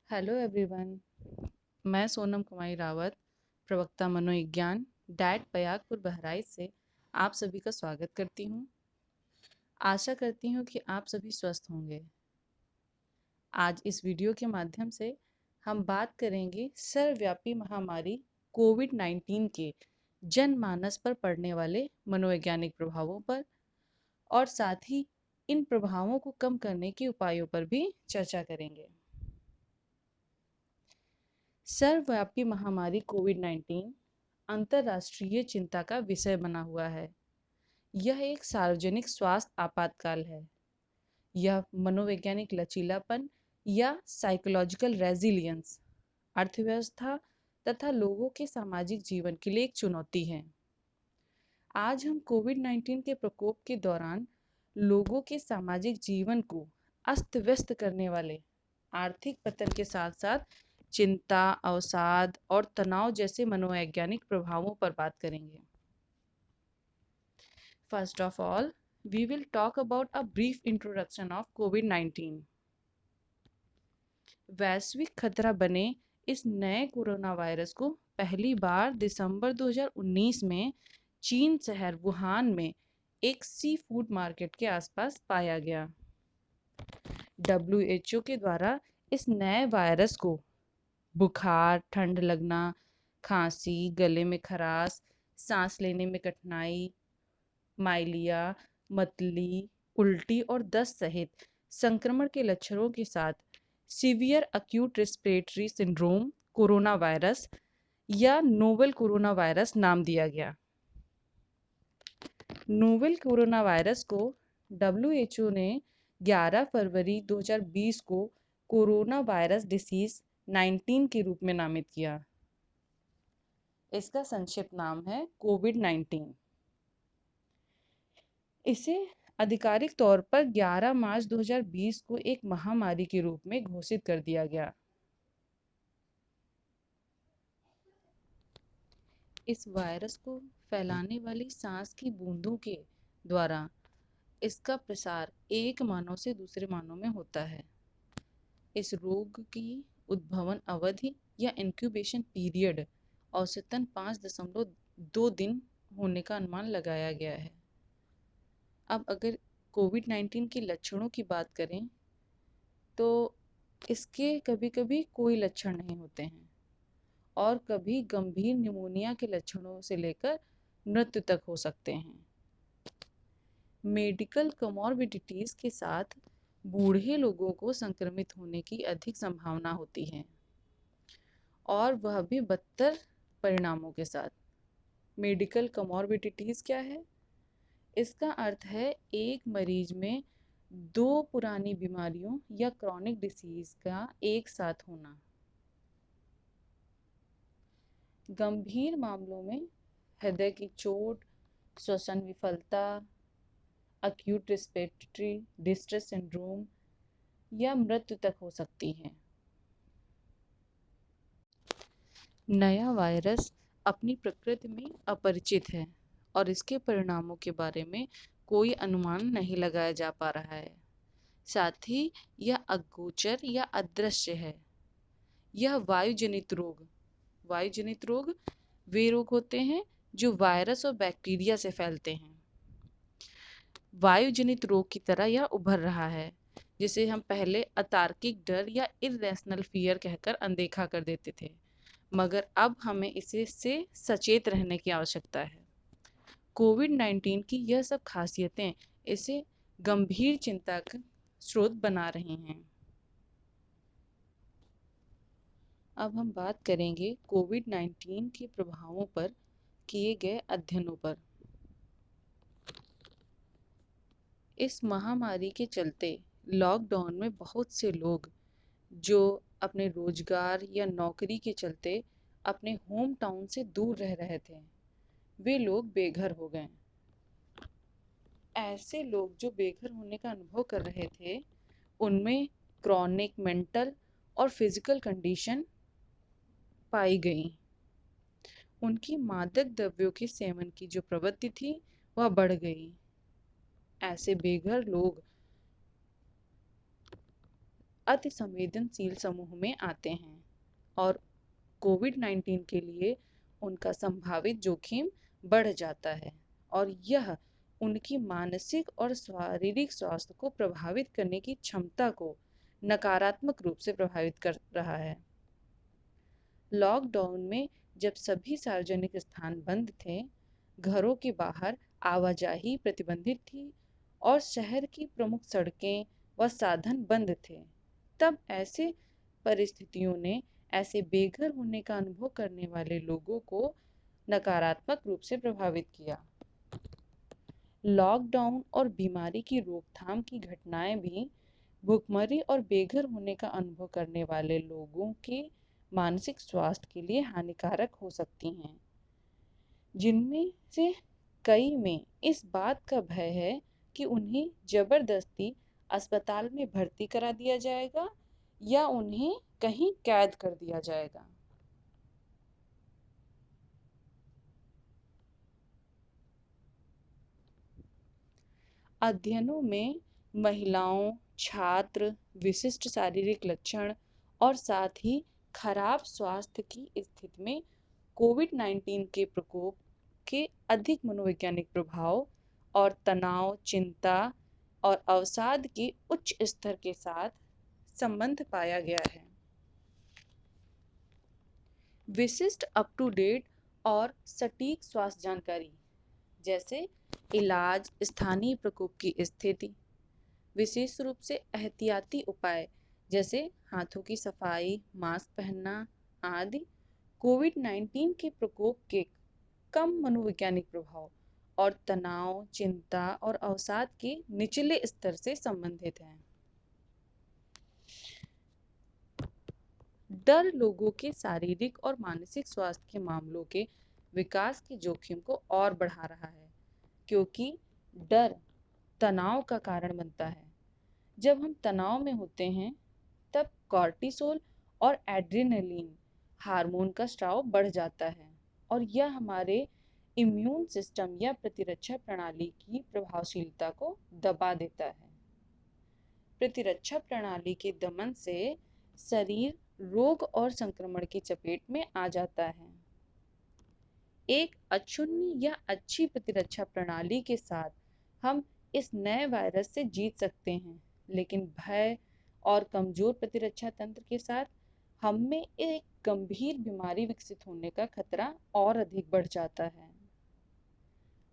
Hello everyone. मैं सोनम कुमारी रावत, प्रवक्ता मनोविज्ञान डैट पयागपुर बहराइच से आप सभी का स्वागत करती हूँ। आशा करती हूँ कि आप सभी स्वस्थ होंगे। आज इस वीडियो के माध्यम से हम बात करेंगे सर्वव्यापी महामारी कोविड-19 के जनमानस पर पड़ने वाले मनोवैज्ञानिक प्रभावों पर और साथ ही इन प्रभावों को कम करने के उपायों पर भी चर्चा करेंगे। सर्वव्यापी महामारी कोविड-19 अंतर्राष्ट्रीय चिंता का विषय बना हुआ है। यह एक सार्वजनिक स्वास्थ्य आपातकाल है। यह मनोवैज्ञानिक लचीलापन या साइकोलॉजिकल रेजिलियंस, अर्थव्यवस्था तथा लोगों के सामाजिक जीवन के लिए एक चुनौती है। आज हम कोविड-19 के प्रकोप के दौरान लोगों के सामाजिक जीवन को अस्त व्यस्त करने वाले आर्थिक पतन के साथ साथ चिंता, अवसाद और तनाव जैसे मनोवैज्ञानिक प्रभावों पर बात करेंगे। First of all, we will talk about a brief introduction of COVID-19. वैश्विक खतरा बने इस नए कोरोना वायरस को पहली बार दिसंबर 2019 में चीन शहर वुहान में एक सी फूड मार्केट के आसपास पाया गया। WHO के द्वारा इस नए वायरस को बुखार, ठंड लगना, खांसी, गले में खराश, सांस लेने में कठिनाई, माइलिया, मतली, उल्टी और दस्त सहित संक्रमण के लक्षणों के साथ severe acute respiratory syndrome corona virus या नोवेल कोरोना वायरस नाम दिया गया। नोवेल कोरोना वायरस को WHO ने 11 फरवरी 2020 को कोरोना वायरस डिसीज 19 के रूप में नामित किया। इसका संक्षिप्त नाम है कोविड-19। इसे आधिकारिक तौर पर 11 मार्च 2020 को एक महामारी के रूप में घोषित कर दिया गया। इस वायरस को फैलाने वाली सांस की बूंदों के द्वारा इसका प्रसार एक मानव से दूसरे मानव में होता है। इस रोग की उद्भवन अवधि या इंक्यूबेशन पीरियड औसतन 5.2 दिन होने का अनुमान लगाया गया है। अब अगर कोविड-19 के लक्षणों की बात करें तो इसके कभी-कभी कोई लक्षण नहीं होते हैं और कभी गंभीर निमोनिया के लक्षणों से लेकर मृत्यु तक हो सकते हैं। मेडिकल कमॉर्बिडिटीज के साथ बूढ़े लोगों को संक्रमित होने की अधिक संभावना होती है और वह भी बदतर परिणामों के साथ। मेडिकल कमॉर्बिडिटीज क्या है? इसका अर्थ है एक मरीज में 2 पुरानी बीमारियों या क्रॉनिक डिसीज का एक साथ होना। गंभीर मामलों में हृदय की चोट, श्वसन विफलता, अक्यूट रेस्पिरेटरी डिस्ट्रेस सिंड्रोम या मृत्यु तक हो सकती है। नया वायरस अपनी प्रकृति में अपरिचित है और इसके परिणामों के बारे में कोई अनुमान नहीं लगाया जा पा रहा है। साथ ही यह अगोचर या अदृश्य है। यह वायुजनित रोग वे रोग होते हैं जो वायरस और बैक्टीरिया से फैलते हैं। वायुजनित रोग की तरह यह उभर रहा है, जिसे हम पहले अतार्किक डर या इर्रेशनल फियर कहकर अनदेखा कर देते थे, मगर अब हमें इसे से सचेत रहने की आवश्यकता है। कोविड-19 की यह सब खासियतें इसे गंभीर चिंता का स्रोत बना रही हैं। अब हम बात करेंगे कोविड-19 के प्रभावों पर किए गए अध्ययनों पर। इस महामारी के चलते लॉकडाउन में बहुत से लोग जो अपने रोजगार या नौकरी के चलते अपने होम टाउन से दूर रह रहे थे, वे लोग बेघर हो गए। ऐसे लोग जो बेघर होने का अनुभव कर रहे थे, उनमें क्रॉनिक मेंटल और फिजिकल कंडीशन पाई गई। उनकी मादक द्रव्यों के सेवन की जो प्रवृत्ति थी वह बढ़ गई। ऐसे बेघर लोग अति संवेदनशील समूह में आते हैं और कोविड-19 के लिए उनका संभावित जोखिम बढ़ जाता है और यह उनकी मानसिक और शारीरिक स्वास्थ्य को प्रभावित करने की क्षमता को नकारात्मक रूप से प्रभावित कर रहा है। लॉकडाउन में जब सभी सार्वजनिक स्थान बंद थे, घरों के बाहर आवाजाही प्रतिबंधित थी और शहर की प्रमुख सड़कें व साधन बंद थे, तब ऐसे परिस्थितियों ने ऐसे बेघर होने का अनुभव करने वाले लोगों को नकारात्मक रूप से प्रभावित किया। लॉकडाउन और बीमारी की रोकथाम की घटनाएं भी भूखमरी और बेघर होने का अनुभव करने वाले लोगों के मानसिक स्वास्थ्य के लिए हानिकारक हो सकती हैं, जिनमें से कई में इस बात का भय है कि उन्हें जबरदस्ती अस्पताल में भर्ती करा दिया जाएगा या उन्हें कहीं कैद कर दिया जाएगा। अध्ययनों में महिलाओं, छात्र, विशिष्ट शारीरिक लक्षण और साथ ही खराब स्वास्थ्य की स्थिति में कोविड-19 के प्रकोप के अधिक मनोवैज्ञानिक प्रभाव और तनाव, चिंता और अवसाद के उच्च स्तर के साथ संबंध पाया गया है। विशिष्ट अप टू डेट और सटीक स्वास्थ्य जानकारी जैसे इलाज, स्थानीय प्रकोप की स्थिति, विशेष रूप से एहतियाती उपाय जैसे हाथों की सफाई, मास्क पहनना आदि कोविड-19 के प्रकोप के कम मनोवैज्ञानिक प्रभाव और तनाव, चिंता और अवसाद के निचले स्तर से संबंधित हैं। डर लोगों के शारीरिक और मानसिक स्वास्थ्य के मामलों के विकास के जोखिम को और बढ़ा रहा है, क्योंकि डर तनाव का कारण बनता है। जब हम तनाव में होते हैं, तब कॉर्टिसोल और एड्रेनलिन हार्मोन का स्राव बढ़ जाता है और यह हमारे इम्यून सिस्टम या प्रतिरक्षा प्रणाली की प्रभावशीलता को दबा देता है। प्रतिरक्षा प्रणाली के दमन से शरीर रोग और संक्रमण की चपेट में आ जाता है। एक अक्षुण्ण या अच्छी प्रतिरक्षा प्रणाली के साथ हम इस नए वायरस से जीत सकते हैं, लेकिन भय और कमजोर प्रतिरक्षा तंत्र के साथ हम में एक गंभीर बीमारी विकसित होने का खतरा और अधिक बढ़ जाता है।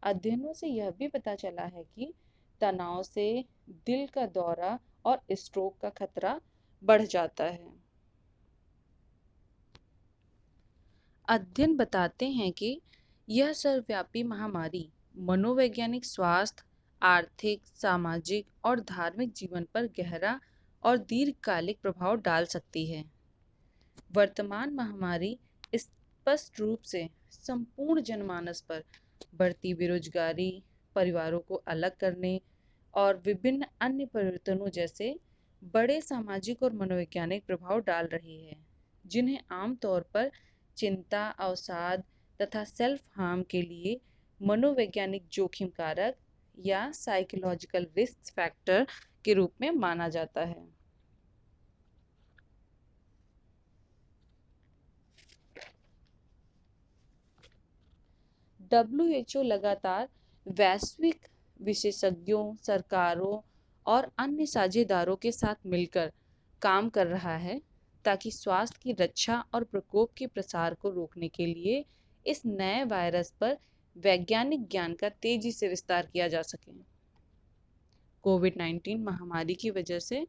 अध्ययनों से यह भी पता चला है कि तनाव से दिल का दौरा और स्ट्रोक का खतरा बढ़ जाता है। अध्ययन बताते हैं कि यह सर्वव्यापी महामारी मनोवैज्ञानिक स्वास्थ्य, आर्थिक, सामाजिक और धार्मिक जीवन पर गहरा और दीर्घकालिक प्रभाव डाल सकती है। वर्तमान महामारी स्पष्ट रूप से संपूर्ण जनमानस पर बढ़ती बेरोजगारी, परिवारों को अलग करने और विभिन्न अन्य परिवर्तनों जैसे बड़े सामाजिक और मनोवैज्ञानिक प्रभाव डाल रही है, जिन्हें आमतौर पर चिंता, अवसाद तथा सेल्फ हार्म के लिए मनोवैज्ञानिक जोखिम कारक या साइकोलॉजिकल रिस्क फैक्टर के रूप में माना जाता है। WHO लगातार वैश्विक विशेषज्ञों, सरकारों और अन्य साझेदारों के साथ मिलकर काम कर रहा है ताकि स्वास्थ्य की रक्षा और प्रकोप के प्रसार को रोकने के लिए इस नए वायरस पर वैज्ञानिक ज्ञान का तेजी से विस्तार किया जा सके। कोविड-19 महामारी की वजह से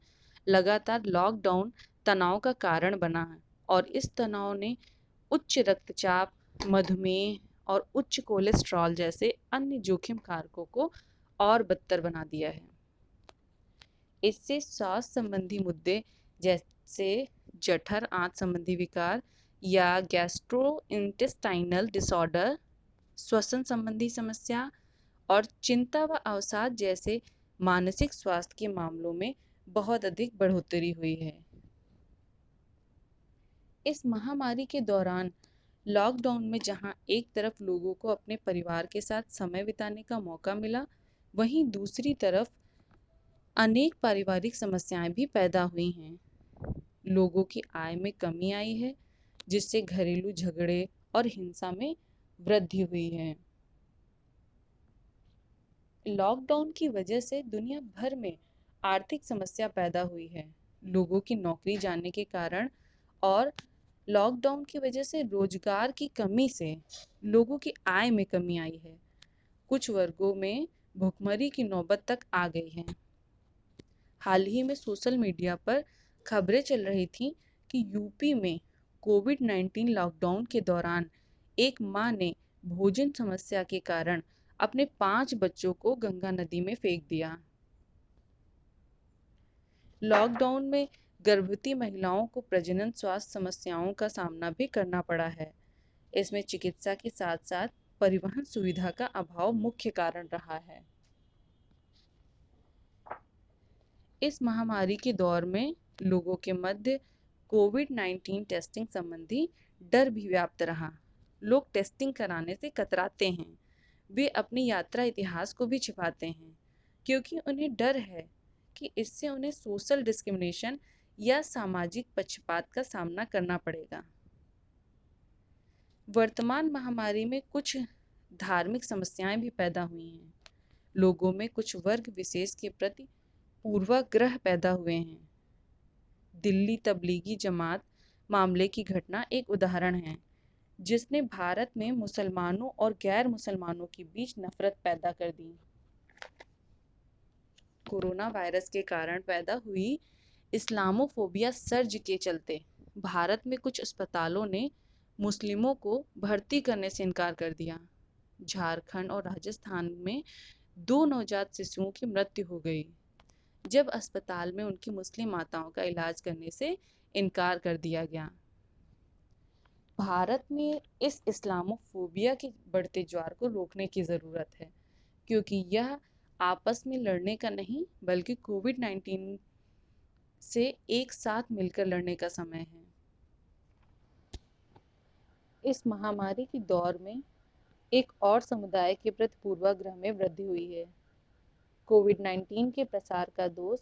लगातार लॉकडाउन तनाव का कारण बना है और इस तनाव ने उच्च रक्तचाप, मधुमेह और उच्च कोलेस्ट्रॉल जैसे अन्य जोखिम कारकों को और बदतर बना दिया है। इससे स्वास्थ्य संबंधी मुद्दे जैसे जठर आंत संबंधी विकार या गैस्ट्रोइंटेस्टाइनल डिसऑर्डर, श्वसन संबंधी समस्या और चिंता व अवसाद जैसे मानसिक स्वास्थ्य के मामलों में बहुत अधिक बढ़ोतरी हुई है। इस महामारी के दौरान लॉकडाउन में जहां एक तरफ लोगों को अपने परिवार के साथ समय बिताने का मौका मिला, वहीं दूसरी तरफ अनेक पारिवारिक समस्याएं भी पैदा हुई हैं, लोगों की आय में कमी आई है, जिससे घरेलू झगड़े और हिंसा में वृद्धि हुई है। लॉकडाउन की वजह से दुनिया भर में आर्थिक समस्या पैदा हुई है। लोगों की नौकरी जाने के कारण और लॉकडाउन की वजह से रोजगार की कमी से लोगों की आय में कमी आई है। कुछ वर्गों में भुखमरी की नौबत तक आ गई है। हाल ही में सोशल मीडिया पर खबरें चल रही थी कि यूपी में कोविड-19 लॉकडाउन के दौरान एक मां ने भोजन समस्या के कारण अपने 5 बच्चों को गंगा नदी में फेंक दिया। लॉकडाउन में गर्भवती महिलाओं को प्रजनन स्वास्थ्य समस्याओं का सामना भी करना पड़ा है। इसमें चिकित्सा के साथ-साथ परिवहन सुविधा का अभाव मुख्य कारण रहा है। इस महामारी के दौर में लोगों के मध्य कोविड-19 टेस्टिंग संबंधी डर भी व्याप्त रहा। लोग टेस्टिंग कराने से कतराते हैं। वे अपनी यात्रा इतिहास को भी छिपाते हैं, क्योंकि उन्हें डर है कि इससे उन्हें सोशल डिस्क्रिमिनेशन या सामाजिक पक्षपात का सामना करना पड़ेगा। वर्तमान महामारी में कुछ धार्मिक समस्याएं भी पैदा हुई हैं। लोगों में कुछ वर्ग विशेष के प्रति पूर्वाग्रह पैदा हुए हैं। दिल्ली तबलीगी जमात मामले की घटना एक उदाहरण है, जिसने भारत में मुसलमानों और गैर मुसलमानों के बीच नफरत पैदा कर दी। कोरोना वायरस के कारण पैदा हुई इस्लामोफोबिया सर्ज के चलते भारत में कुछ अस्पतालों ने मुस्लिमों को भर्ती करने से इनकार कर दिया। झारखंड और राजस्थान में 2 नवजात शिशुओं की मृत्यु हो गई, जब अस्पताल में उनकी मुस्लिम माताओं का इलाज करने से इनकार कर दिया गया। भारत में इस इस्लामोफोबिया के बढ़ते ज्वार को रोकने की ज़रूरत है, क्योंकि यह आपस में लड़ने का नहीं बल्कि कोविड-19 से एक साथ मिलकर लड़ने का समय है। इस महामारी के दौर में एक और समुदाय के प्रति पूर्वाग्रह में वृद्धि हुई है। कोविड-19 के प्रसार का दोष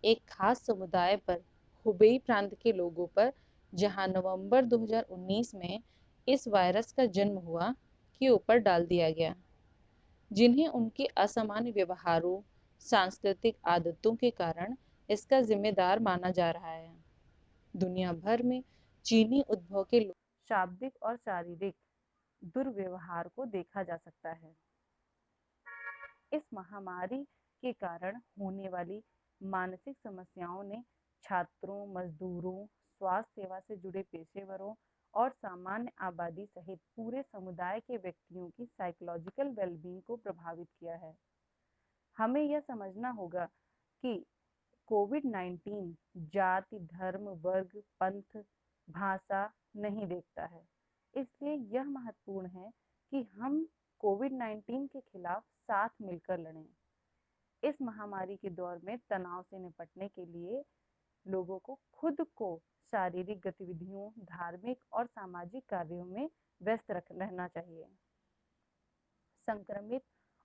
एक खास समुदाय पर, हुबेई प्रांत के लोगों पर, जहां नवंबर 2019 में इस वायरस का जन्म हुआ, के ऊपर डाल दिया गया, जिन्हें उनके असामान्य व्यवहारों, सांस्कृतिक आदतों के कारण इसका जिम्मेदार माना जा रहा है। दुनिया भर में चीनी उद्भव के शाब्दिक और शारीरिक दुर्व्यवहार को देखा जा सकता है। इस महामारी के कारण होने वाली मानसिक समस्याओं ने छात्रों, मजदूरों, स्वास्थ्य सेवा से जुड़े पेशेवरों और सामान्य आबादी सहित पूरे समुदाय के व्यक्तियों की साइकोलॉजिकल वेलबींग को प्रभावित किया है। हमें यह समझना होगा कि कोविड-19 जाति, धर्म, वर्ग, पंथ, भाषा नहीं देखता है। इसलिए यह महत्वपूर्ण है कि हम कोविड-19 के खिलाफ साथ मिलकर लड़ें। इस महामारी के दौर में तनाव से निपटने के लिए लोगों को खुद को शारीरिक गतिविधियों, धार्मिक और सामाजिक कार्यों में व्यस्त रहना चाहिए। संक्रमित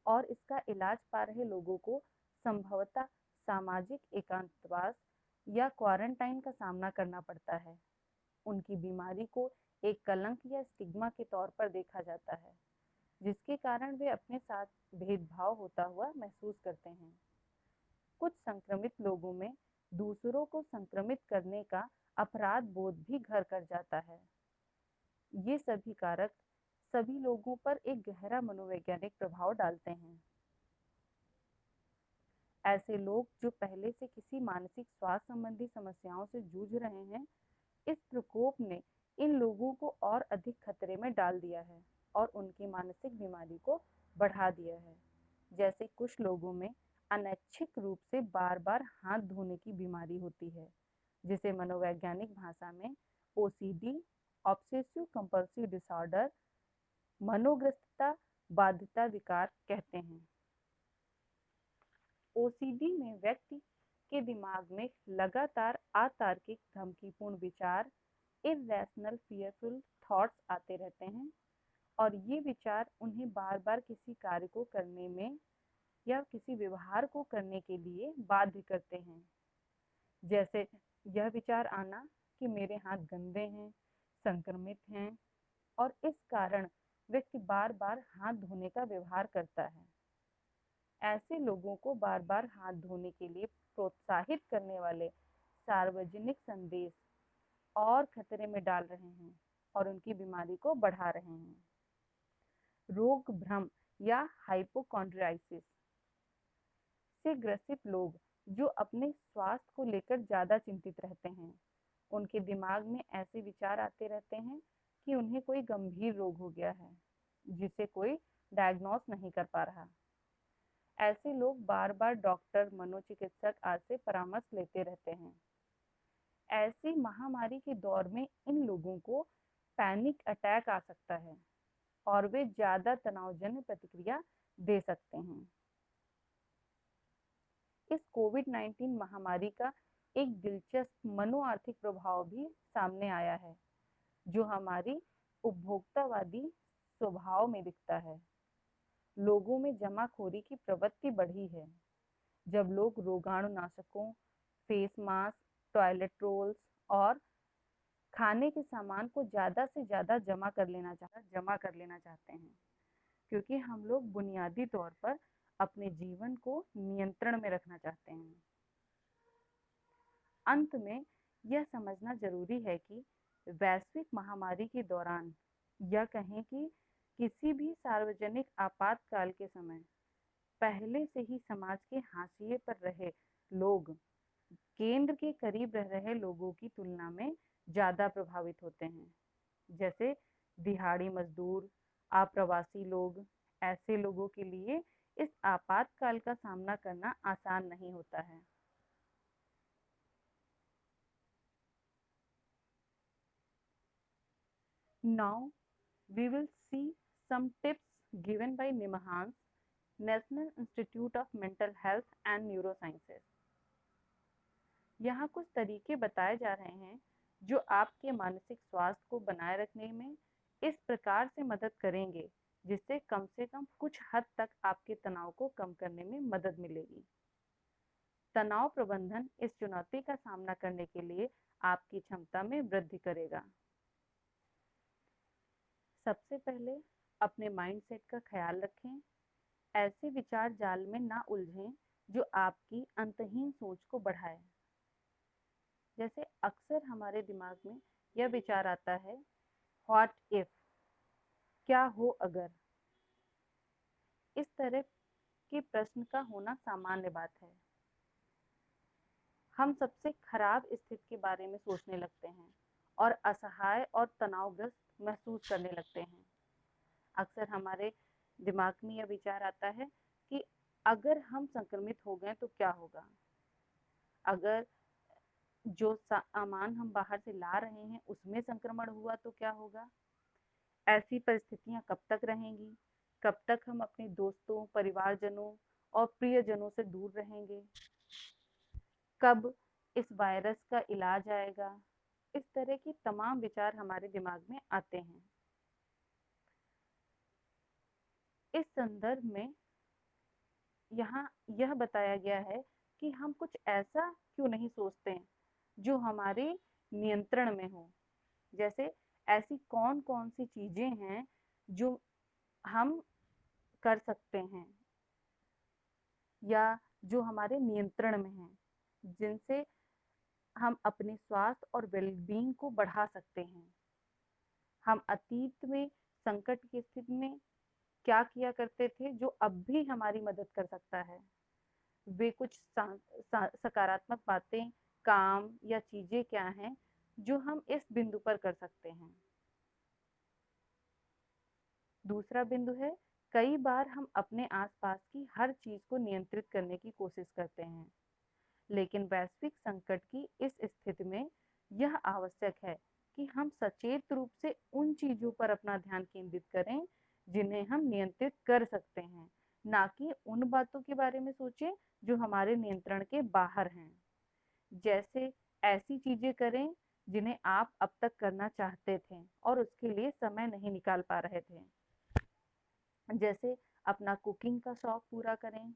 और इसका इलाज पा रहे लोगों को संभवतः सामाजिक एकांतवास या क्वारंटाइन का सामना करना पड़ता है। उनकी बीमारी को एक कलंक या स्टिग्मा के तौर पर देखा जाता है, जिसके कारण वे अपने साथ भेदभाव होता हुआ महसूस करते हैं। कुछ संक्रमित लोगों में दूसरों को संक्रमित करने का अपराध बोध भी घर कर जाता है। ये सभी कारक सभी लोगों पर एक गहरा मनोवैज्ञानिक प्रभाव डालते हैं। ऐसे लोग जो पहले से किसी मानसिक स्वास्थ्य संबंधी समस्याओं से जूझ रहे हैं, इस प्रकोप ने इन लोगों को और अधिक खतरे में डाल दिया है और उनकी मानसिक बीमारी को बढ़ा दिया है। जैसे कुछ लोगों में अनैच्छिक रूप से बार-बार हाथ धोने की बीमारी होती है, जिसे मनोवैज्ञानिक भाषा में ओसीडी, ऑब्सेसिव कंपल्सिव डिसऑर्डर, मनोग्रस्तता बाध्यता विकार कहते हैं। ओसीडी में व्यक्ति के दिमाग में लगातार अतार्किक धमकीपूर्ण विचार, इर्रेशनल फियरफुल थॉट्स आते रहते हैं और ये विचार उन्हें बार बार किसी कार्य को करने में या किसी व्यवहार को करने के लिए बाध्य करते हैं। जैसे यह विचार आना कि मेरे हाथ गंदे हैं, संक्रमित हैं और इस कारण व्यक्ति बार बार हाथ धोने का व्यवहार करता है। ऐसे लोगों को बार बार हाथ धोने के लिए प्रोत्साहित करने वाले सार्वजनिक संदेश और खतरे में डाल रहे हैं और उनकी बीमारी को बढ़ा रहे हैं। रोग भ्रम या हाइपोकॉन्ड्रियासिस से ग्रसित लोग जो अपने स्वास्थ्य को लेकर ज्यादा चिंतित रहते हैं, उनके दिमाग में ऐसे विचार आते रहते हैं कि उन्हें कोई गंभीर रोग हो गया है जिसे कोई डायग्नोस नहीं कर पा रहा। ऐसे लोग बार बार डॉक्टर, मनोचिकित्सक आदि से परामर्श लेते रहते हैं। ऐसी महामारी के दौर में इन लोगों को पैनिक अटैक आ सकता है और वे ज्यादा तनावजन्य प्रतिक्रिया दे सकते हैं। इस कोविड-19 महामारी का एक दिलचस्प मनोआर्थिक प्रभाव भी सामने आया है, जो हमारी उपभोक्तावादी स्वभाव में दिखता है। लोगों में जमाखोरी की प्रवृत्ति बढ़ी है। जब लोग रोगाणुनाशकों, फेस मास्क, टॉयलेट रोल्स और खाने के सामान को ज़्यादा से ज़्यादा जमा कर लेना चाहते हैं, क्योंकि हम लोग बुनियादी तौर पर अपने जीवन को नियंत्रण में रखना चाहते हैं। अंत में यह समझना जरूरी है कि वैश्विक महामारी के दौरान या कहें कि किसी भी सार्वजनिक आपातकाल के समय पहले से ही समाज के हाशिए पर रहे लोग केंद्र के करीब रह रहे लोगों की तुलना में ज्यादा प्रभावित होते हैं, जैसे दिहाड़ी मजदूर, अप्रवासी लोग। ऐसे लोगों के लिए इस आपातकाल का सामना करना आसान नहीं होता है। Now we will see some tips given by NIMHANS, National Institute of Mental Health and Neurosciences। यहाँ कुछ तरीके बताए जा रहे हैं जो आपके मानसिक स्वास्थ्य को बनाए रखने में इस प्रकार से मदद करेंगे जिससे कम से कम कुछ हद तक आपके तनाव को कम करने में मदद मिलेगी। तनाव प्रबंधन इस चुनौती का सामना करने के लिए आपकी क्षमता में वृद्धि करेगा। सबसे पहले अपने माइंडसेट का ख्याल रखें। ऐसे विचार जाल में ना उलझें जो आपकी अंतहीन सोच को बढ़ाए। जैसे अक्सर हमारे दिमाग में यह विचार आता है, व्हाट इफ, क्या हो अगर। इस तरह के प्रश्न का होना सामान्य बात है। हम सबसे खराब स्थिति के बारे में सोचने लगते हैं और असहाय और तनावग्रस्त महसूस करने लगते हैं। अक्सर हमारे दिमाग में यह विचार आता है कि अगर हम संक्रमित हो गए तो क्या होगा, अगर जो सामान हम बाहर से ला रहे हैं उसमें संक्रमण हुआ तो क्या होगा। ऐसी परिस्थितियां कब तक रहेंगी, कब तक हम अपने दोस्तों, परिवारजनों और प्रियजनों से दूर रहेंगे, कब इस वायरस का इलाज आएगा। इस तरह की तमाम विचार हमारे दिमाग में आते हैं। इस संदर्भ में यहाँ यह बताया गया है कि हम कुछ ऐसा क्यों नहीं सोचते हैं जो हमारे नियंत्रण में हो। जैसे ऐसी कौन कौन सी चीजें हैं जो हम कर सकते हैं या जो हमारे नियंत्रण में हैं, जिनसे हम अपने स्वास्थ्य और वेलबींग को बढ़ा सकते हैं। हम अतीत में संकट की स्थिति में क्या किया करते थे जो अब भी हमारी मदद कर सकता है। वे कुछ सकारात्मक बातें, काम या चीजें क्या हैं जो हम इस बिंदु पर कर सकते हैं। दूसरा बिंदु है, कई बार हम अपने आसपास की हर चीज को नियंत्रित करने की कोशिश करते हैं, लेकिन वैश्विक संकट की इस स्थिति में यह आवश्यक है कि हम सचेत रूप से उन चीजों पर अपना ध्यान केंद्रित करें जिन्हें हम नियंत्रित कर सकते हैं, ना कि उन बातों के बारे में सोचें जो हमारे नियंत्रण के बाहर हैं। जैसे ऐसी चीजें करें जिन्हें आप अब तक करना चाहते थे और उसके लिए समय नहीं निकाल पा रहे थे। जैसे अपना कुकिंग का शौक पूरा करें,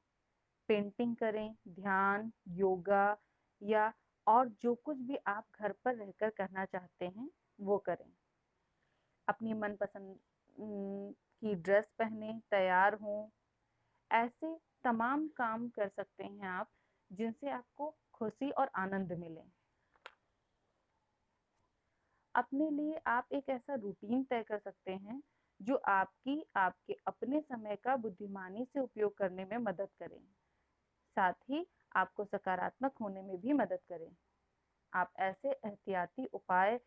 पेंटिंग करें, ध्यान, योगा या और जो कुछ भी आप घर पर रहकर करना चाहते हैं वो करें। अपनी मनपसंद की ड्रेस पहने, तैयार हों। ऐसे तमाम काम कर सकते हैं आप जिनसे आपको खुशी और आनंद मिले। अपने लिए आप एक ऐसा रूटीन तय कर सकते हैं जो आपके अपने समय का बुद्धिमानी से उपयोग करने में मदद करें, साथ ही आपको सकारात्मक होने में भी मदद करें। आप ऐसे एहतियाती उपाय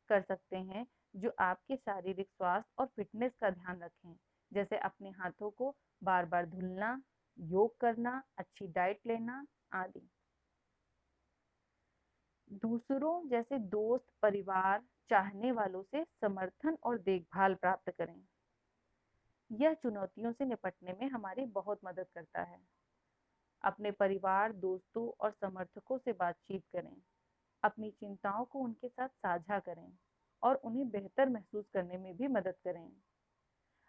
कर सकते हैं जो आपके शारीरिक स्वास्थ्य और फिटनेस का ध्यान रखें, जैसे अपने हाथों को बार बार धुलना, योग करना, अच्छी डाइट लेना आदि। दूसरों जैसे दोस्त, परिवार, चाहने वालों से समर्थन और देखभाल प्राप्त करें। यह चुनौतियों से निपटने में हमारी बहुत मदद करता है। अपने परिवार, दोस्तों और समर्थकों से बातचीत करें। अपनी चिंताओं को उनके साथ साझा करें और उन्हें बेहतर महसूस करने में भी मदद करें।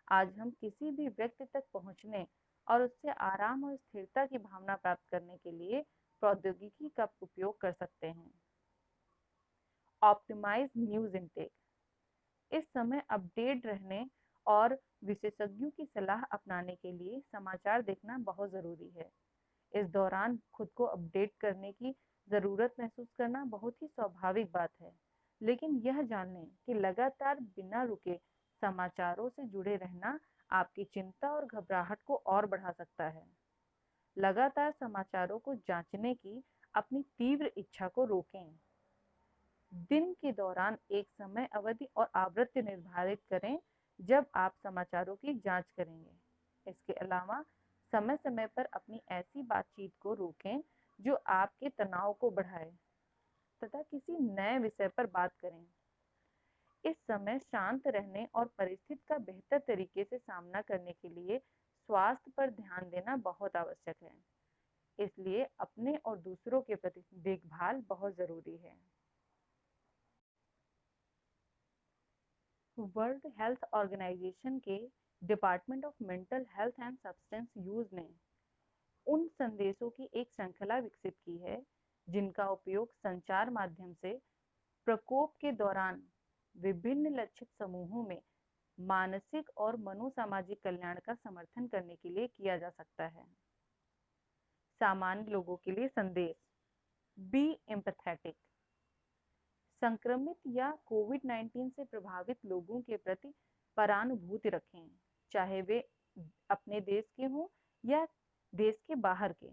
आज हम किसी भी व्यक्ति तक पहुंचने और उससे आराम और स्थिरता की भावना प्राप्त करने के लिए प्रौद्योगिकी का उपयोग कर सकते हैं। Optimize news intake. इस समय अपडेट रहने और विशेषज्ञों की सलाह अपनाने के लिए समाचार देखना बहुत जरूरी है। इस दौरान खुद को अपडेट करने की जरूरत महसूस करना बहुत ही स्वाभाविक बात है, लेकिन यह जान लें कि लगातार बिना रुके समाचारों से जुड़े रहना आपकी चिंता और घबराहट को और बढ़ा सकता है। लगातार समाचारों को जांचने की अपनी तीव्र इच्छा को रोकें। दिन के दौरान एक समय अवधि और आवृत्ति निर्धारित करें जब आप समाचारों की जांच करेंगे। इसके अलावा समय समय पर अपनी ऐसी बातचीत को रोकें जो आपके तनाव को बढ़ाए तथा किसी नए विषय पर बात करें। इस समय शांत रहने और परिस्थिति का बेहतर तरीके से सामना करने के लिए स्वास्थ्य पर ध्यान देना बहुत आवश्यक है। इसलिए अपने और दूसरों के प्रति देखभाल बहुत जरूरी है। वर्ल्ड हेल्थ ऑर्गेनाइजेशन के department of mental health and substance use ने उन संदेशों की एक श्रृंखला विकसित की है जिनका उपयोग संचार माध्यम से प्रकोप के दौरान विभिन्न लक्षित समूहों में मानसिक और मनोसामाजिक कल्याण का समर्थन करने के लिए किया जा सकता है। सामान्य लोगों के लिए संदेश: बी एम्पैथेटिक। संक्रमित या कोविड-19 से प्रभावित लोगों के प्रति परानुभूति रखें, चाहे वे अपने देश के हों या देश के बाहर के।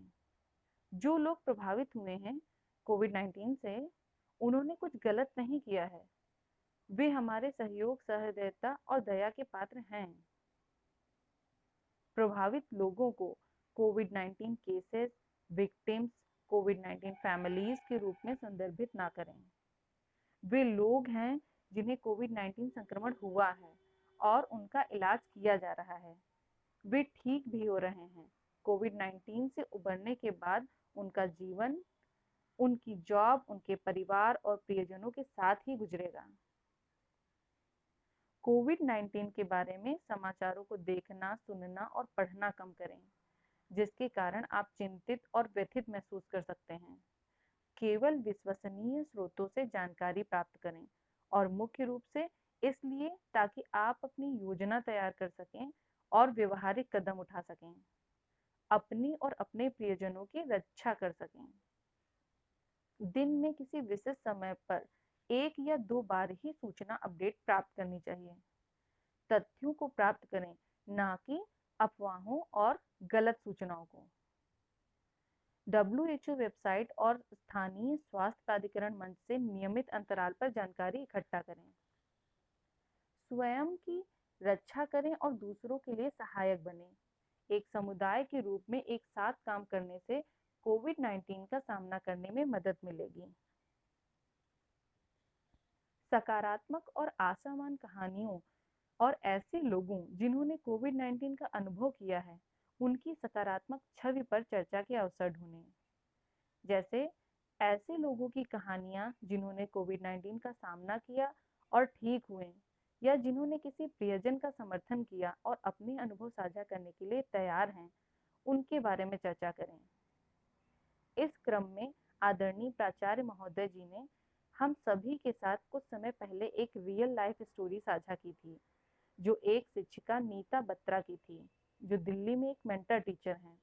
जो लोग प्रभावित हुए हैं कोविड-19 से, उन्होंने कुछ गलत नहीं किया है। वे हमारे सहयोग, सहृदयता और दया के पात्र हैं। प्रभावित लोगों को कोविड-19 केसेस, विक्टिम्स, कोविड-19 फैमिलीज के रूप में संदर्भित ना करें। वे लोग हैं जिन्हें कोविड-19 संक्रमण हुआ है और उनका इलाज किया जा रहा है। वे ठीक भी हो रहे हैं। कोविड-19 से उबरने के बाद उनका जीवन, उनकी जॉब, उनके परिवार और प्रियजनों के साथ ही गुजरेगा। कोविड-19 के बारे में समाचारों को देखना, सुनना और पढ़ना कम करें, जिसके कारण आप चिंतित और व्यथित महसूस कर सकते हैं। केवल विश्वसनीय स्रोतों से जानकारी प्राप्त करें और मुख्य रूप से इसलिए ताकि आप अपनी योजना तैयार कर सकें और व्यवहारिक कदम उठा सकें, अपनी और अपने प्रियजनों की रक्षा कर सकें। दिन में किसी विशेष समय पर 1 या 2 बार ही सूचना अपडेट प्राप्त करनी चाहिए। तथ्यों को प्राप्त करें, ना कि अफवाहों और गलत सूचनाओं को। WHO वेबसाइट और स्थानीय स्वास्थ्य प्राधिकरण मंच से नियमित अंतराल पर जानकारी इकट्ठा करें। स्वयं की रक्षा करें और दूसरों के लिए सहायक बनें। एक समुदाय के रूप में एक साथ काम करने से कोविड-19 का सामना करने में मदद मिलेगी। सकारात्मक और आशावान कहानियों और ऐसे लोगों जिन्होंने कोविड-19 का अनुभव किया है, उनकी सकारात्मक छवि पर चर्चा के अवसर ढूंढें। जैसे ऐसे लोगों की कहानियां जिन्होंने कोविड-19 का सामना किया और ठीक हुए, या जिन्होंने किसी प्रियजन का समर्थन किया और अपने अनुभव साझा करने के लिए तैयार हैं, उनके बारे में चर्चा करें। इस क्रम में आदरणीय प्राचार्य महोदय जी ने हम सभी के साथ कुछ समय पहले एक रियल लाइफ स्टोरी साझा की थी, जो एक शिक्षिका नीता बत्रा की थी, जो दिल्ली में एक मेंटर टीचर हैं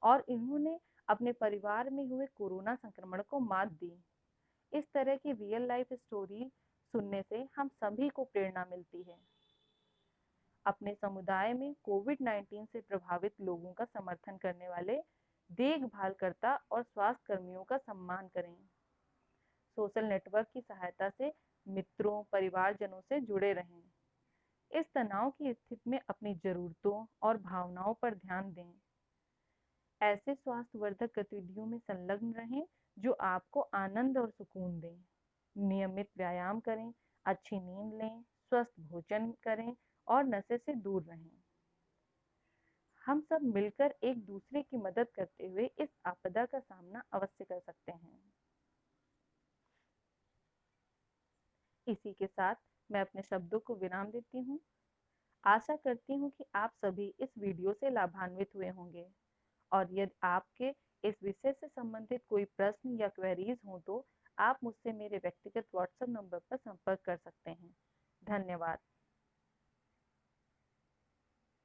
और इन्होंने अपने परिवार में हुए कोरोना संक्रमण को मात दी। इस तरह की रियल लाइफ स्टोरी सुनने से हम सभी को प्रेरणा मिलती है। अपने समुदाय में कोविड-19 से प्रभावित लोगों का समर्थन करने वाले देखभालकर्ता और स्वास्थ्य कर्मियों का सम्मान करें। सोशल नेटवर्क की सहायता से मित्रों, परिवारजनों से जुड़े रहें। इस तनाव की स्थिति में अपनी जरूरतों और भावनाओं पर ध्यान दें। ऐसे स्वास्थ्यवर्धक गतिविधियों में संलग्न रहें जो आपको आनंद और सुकून दें। नियमित व्यायाम करें, अच्छी नींद लें, स्वस्थ भोजन करें और नशे से दूर रहें। हम सब मिलकर एक दूसरे की मदद करते हुए इस आपदा का सामना अवश्य कर सकते हैं। इसी के साथ मैं अपने शब्दों को विराम देती हूँ। आशा करती हूँ कि आप सभी इस वीडियो से लाभान्वित हुए होंगे और यदि आपके इस विषय से संबंधित कोई प्रश्न या क्वेरीज हों तो आप मुझसे मेरे व्यक्तिगत व्हाट्सएप नंबर पर संपर्क कर सकते हैं। धन्यवाद।